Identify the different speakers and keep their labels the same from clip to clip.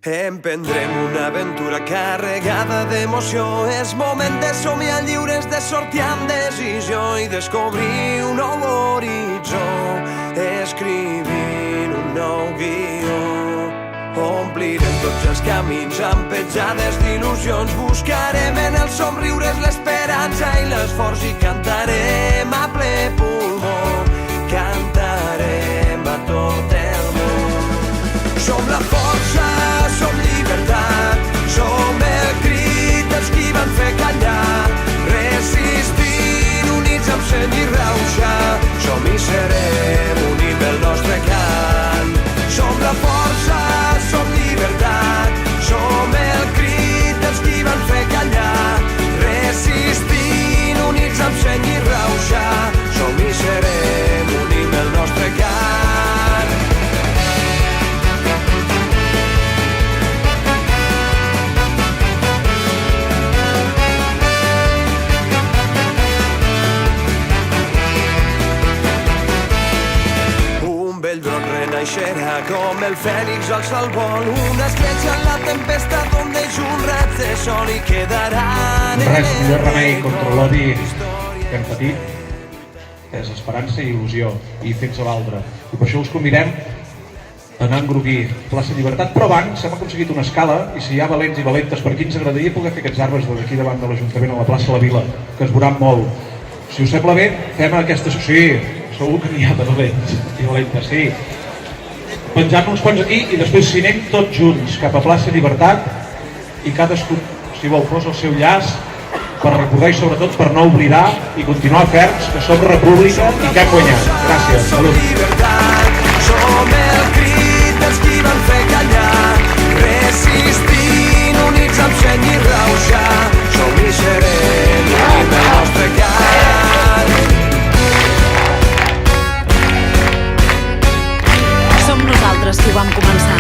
Speaker 1: Emprendrem una aventura carregada d'emoció. És moment de somiar lliures, de sortir amb decisió i descobrir un nou horitzó, escrivint un nou guió. Omplirem tots els camins amb petjades d'il·lusions. Buscarem en els somriures l'esperança i l'esforç i cantarem a ple pulmó, cantarem a tot el món. Som la força, som llibertat, som el crit dels qui van fer callar, resistint, units amb seny i rauxa. Som i serem, unim el nostre cant. Som la força, som llibertat, som el crit dels qui van fer callar, resistint, units amb seny i rauxa. Som i serem, unim el nostre cant. Renaixerà com el fènix al sol vol, una escletxa en la tempesta on deix un raig de sol i quedaran en
Speaker 2: res millor remei contra l'odi que hem patit és esperança i il·lusió i fets a l'altre, i per això us convidem a anar a engruguir plaça Llibertat, però abans hem aconseguit una escala i si hi ha valents i valentes per aquí ens agradaria poder fer aquests arbres d'aquí davant de l'Ajuntament a la plaça La Vila, que es veuran molt. Si us sembla bé, fem aquesta... Sí, segur que n'hi ha de valents i valentes, sí. Penjar-ne uns quants aquí i després si anem tots junts cap a plaça Llibertat i cadascú, si vol, posa el seu llaç per recordar i sobretot per no oblidar i continuar ferms que som república i que hem guanyat. Gràcies. Salut.
Speaker 1: Som el crit dels qui van fer callar, resistint, units amb seny i rauxa. Som i serem, unim el nostre cant.
Speaker 3: Som nosaltres qui ho vam començar.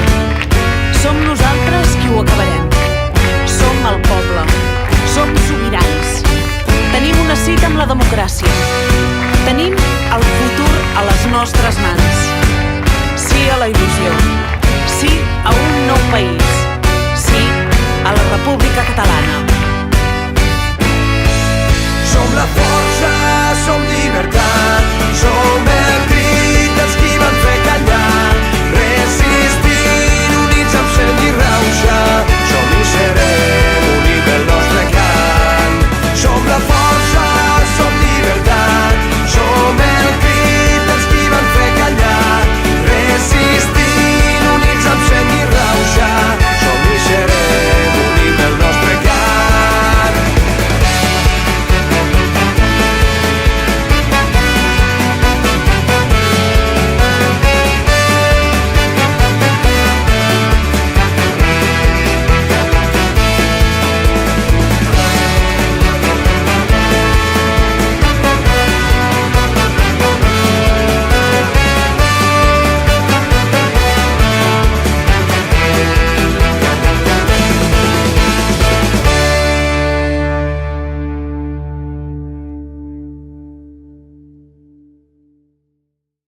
Speaker 3: Som nosaltres qui ho acabarem. Som el poble. Som sobirans. Tenim una cita amb la democràcia. Tenim el futur a les nostres mans. Sí a la il·lusió. Sí a un nou país. Sí a la República Catalana.
Speaker 1: Som la força, som llibertat, som el crit